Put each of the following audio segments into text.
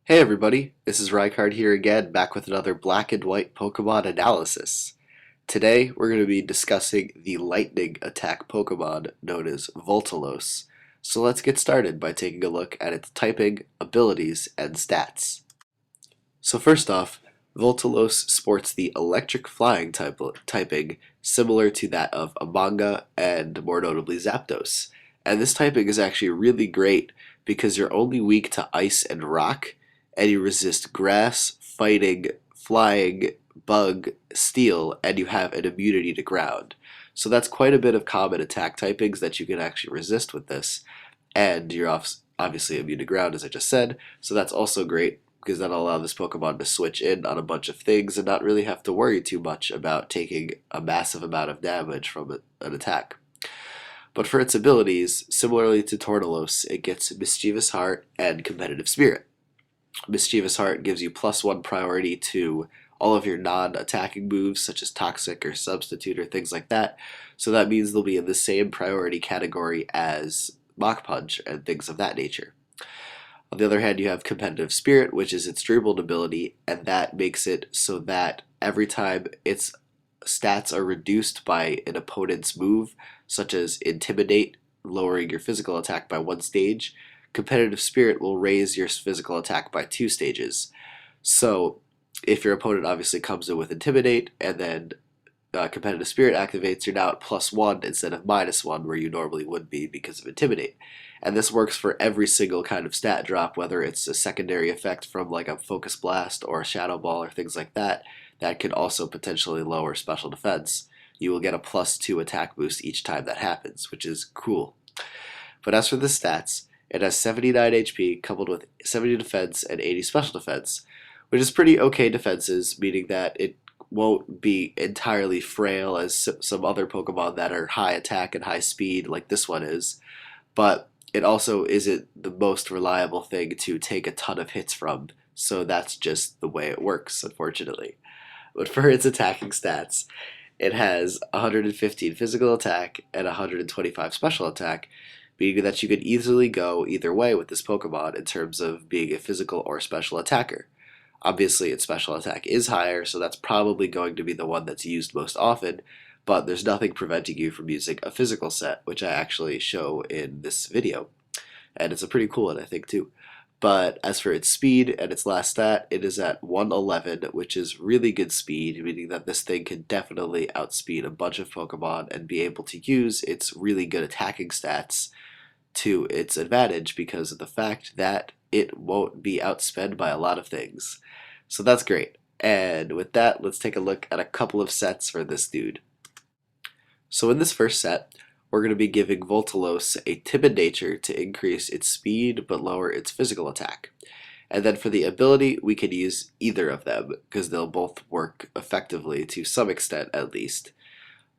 Hey everybody, this is Rykard here again, back with another black and white Pokemon analysis. Today we're going to be discussing the lightning attack Pokemon known as Voltolos. So let's get started by taking a look at its typing, abilities, and stats. So first off, Voltolos sports the electric flying typing similar to that of Amanga and more notably Zapdos. And this typing is actually really great because you're only weak to ice and rock, and you resist grass, fighting, flying, bug, steel, and you have an immunity to ground. So that's quite a bit of common attack typings that you can actually resist with this. And you're obviously immune to ground, as I just said, so that's also great because that'll allow this Pokemon to switch in on a bunch of things and not really have to worry too much about taking a massive amount of damage from an attack. But for its abilities, similarly to Tornalos, it gets Mischievous Heart and Competitive Spirit. Mischievous Heart gives you +1 priority to all of your non-attacking moves, such as Toxic or Substitute or things like that. So that means they'll be in the same priority category as Mach Punch and things of that nature. On the other hand, you have Competitive Spirit, which is its Dreamlord ability, and that makes it so that every time its stats are reduced by an opponent's move, such as Intimidate, lowering your physical attack by 1 stage, Competitive Spirit will raise your physical attack by 2 stages. So if your opponent obviously comes in with Intimidate and then Competitive Spirit activates, you're now at +1 instead of -1 where you normally would be because of Intimidate. And this works for every single kind of stat drop, whether it's a secondary effect from like a Focus Blast or a Shadow Ball or things like that, that can also potentially lower special defense. You will get a +2 attack boost each time that happens, which is cool. But as for the stats, it has 79 HP coupled with 70 defense and 80 special defense, which is pretty okay defenses, meaning that it won't be entirely frail as some other Pokemon that are high attack and high speed like this one is, but it also isn't the most reliable thing to take a ton of hits from, so that's just the way it works, unfortunately. But for its attacking stats, it has 115 physical attack and 125 special attack, meaning that you could easily go either way with this Pokemon in terms of being a physical or special attacker. Obviously, its special attack is higher, so that's probably going to be the one that's used most often, but there's nothing preventing you from using a physical set, which I actually show in this video. And it's a pretty cool one, I think, too. But as for its speed and its last stat, it is at 111, which is really good speed, meaning that this thing can definitely outspeed a bunch of Pokemon and be able to use its really good attacking stats to its advantage because of the fact that it won't be outsped by a lot of things. So that's great. And with that, let's take a look at a couple of sets for this dude. So in this first set, we're going to be giving Voltolos a timid nature to increase its speed but lower its physical attack. And then for the ability, we could use either of them because they'll both work effectively to some extent at least.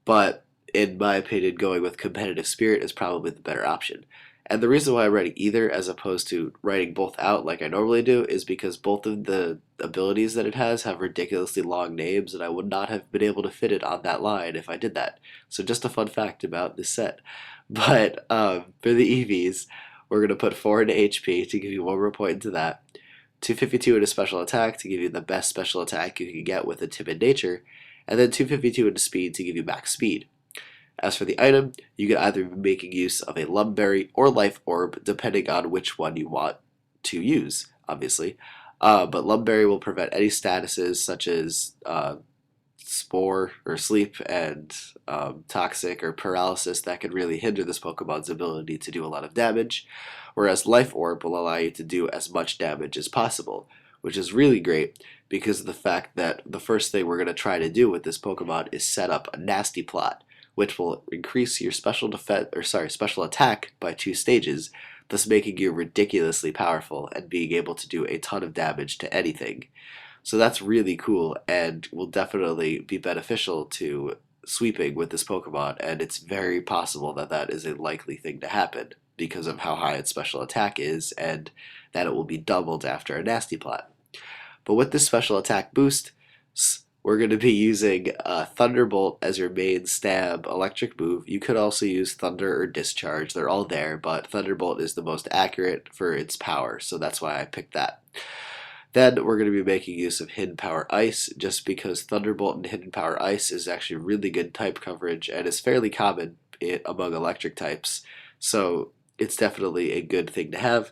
But in my opinion, going with Competitive Spirit is probably the better option. And the reason why I'm writing either as opposed to writing both out like I normally do is because both of the abilities that it has have ridiculously long names, and I would not have been able to fit it on that line if I did that. So just a fun fact about this set. But for the EVs, we're going to put 4 into HP to give you 1 more point into that, 252 into special attack to give you the best special attack you can get with a timid nature, and then 252 into speed to give you max speed. As for the item, you can either be making use of a Lumberry or Life Orb, depending on which one you want to use, obviously. But Lumberry will prevent any statuses such as Spore or Sleep and Toxic or Paralysis that could really hinder this Pokemon's ability to do a lot of damage, whereas Life Orb will allow you to do as much damage as possible, which is really great because of the fact that the first thing we're going to try to do with this Pokemon is set up a nasty plot, which will increase your special attack by 2 stages, thus making you ridiculously powerful and being able to do a ton of damage to anything. So that's really cool and will definitely be beneficial to sweeping with this Pokemon, and it's very possible that that is a likely thing to happen because of how high its special attack is and that it will be doubled after a nasty plot. But with this special attack boost, we're going to be using Thunderbolt as your main stab electric move. You could also use Thunder or Discharge. They're all there, but Thunderbolt is the most accurate for its power, so that's why I picked that. Then we're going to be making use of Hidden Power Ice, just because Thunderbolt and Hidden Power Ice is actually really good type coverage and is fairly common among electric types. So it's definitely a good thing to have.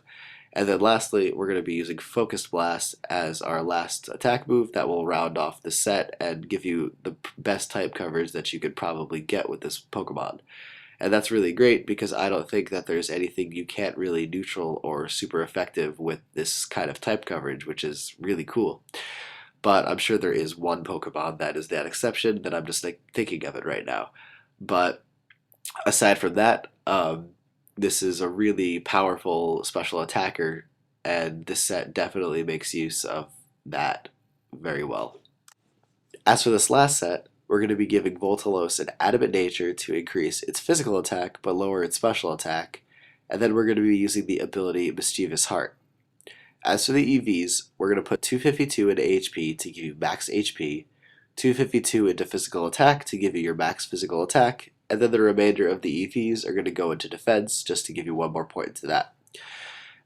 And then lastly, we're going to be using Focused Blast as our last attack move that will round off the set and give you the best type coverage that you could probably get with this Pokemon. And that's really great because I don't think that there's anything you can't really neutral or super effective with this kind of type coverage, which is really cool. But I'm sure there is one Pokemon that is that exception that I'm just like thinking of it right now. But aside from that, this is a really powerful special attacker, and this set definitely makes use of that very well. As for this last set, we're going to be giving Voltolos an Adamant Nature to increase its physical attack but lower its special attack, and then we're going to be using the ability Mischievous Heart. As for the EVs, we're going to put 252 into HP to give you max HP, 252 into physical attack to give you your max physical attack, and then the remainder of the EVs are going to go into defense just to give you one more point to that.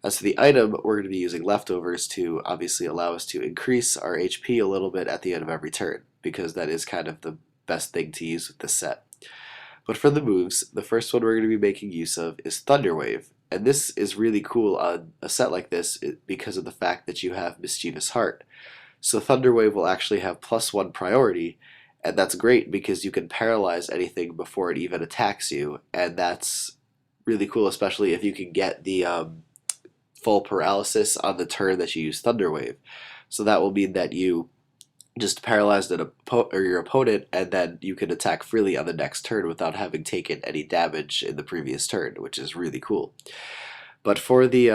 As for the item, we're going to be using leftovers to obviously allow us to increase our HP a little bit at the end of every turn, because that is kind of the best thing to use with this set. But for the moves, the first one we're going to be making use of is Thunder Wave, and this is really cool on a set like this because of the fact that you have Mischievous Heart. So Thunder Wave will actually have +1 priority, and that's great because you can paralyze anything before it even attacks you, and that's really cool, especially if you can get the full paralysis on the turn that you use Thunder Wave. So that will mean that you just paralyzed your opponent, and then you can attack freely on the next turn without having taken any damage in the previous turn, which is really cool. But for the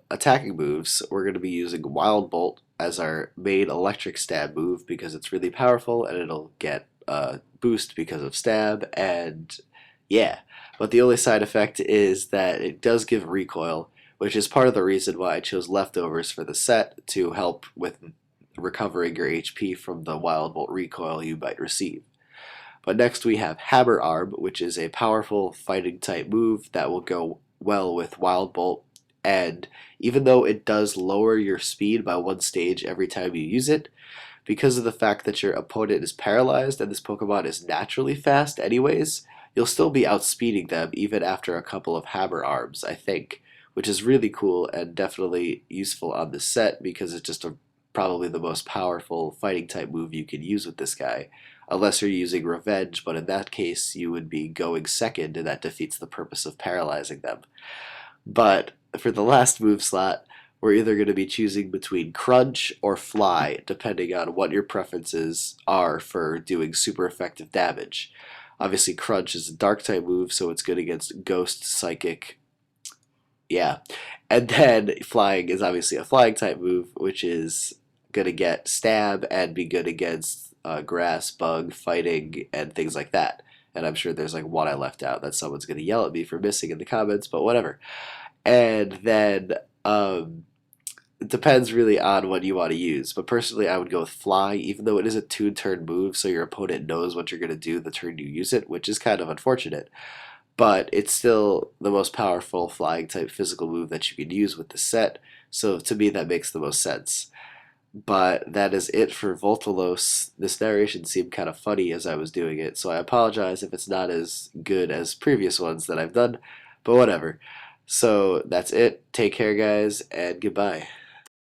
attacking moves, we're going to be using Wild Bolt as our main electric stab move because it's really powerful and it'll get a boost because of stab, and yeah. But the only side effect is that it does give recoil, which is part of the reason why I chose leftovers for the set to help with recovering your HP from the Wild Bolt recoil you might receive. But next we have Hammer Arm, which is a powerful fighting type move that will go well with Wild Bolt, and even though it does lower your speed by 1 stage every time you use it, because of the fact that your opponent is paralyzed and this Pokemon is naturally fast anyways, you'll still be outspeeding them even after a couple of Hammer Arms, I think, which is really cool and definitely useful on this set because it's just probably the most powerful fighting type move you can use with this guy, unless you're using Revenge, but in that case you would be going second and that defeats the purpose of paralyzing them. But for the last move slot, we're either going to be choosing between Crunch or Fly, depending on what your preferences are for doing super effective damage. Obviously Crunch is a dark type move, so it's good against Ghost, Psychic, yeah. And then Flying is obviously a flying type move, which is going to get Stab and be good against Grass, Bug, Fighting, and things like that. And I'm sure there's like one I left out that someone's going to yell at me for missing in the comments, but whatever. And then it depends really on what you want to use. But personally, I would go with Fly, even though it is a 2-turn move, so your opponent knows what you're going to do the turn you use it, which is kind of unfortunate. But it's still the most powerful flying type physical move that you can use with the set, so to me that makes the most sense. But that is it for Voltolos. This narration seemed kind of funny as I was doing it, so I apologize if it's not as good as previous ones that I've done, but whatever. So that's it. Take care, guys, and goodbye.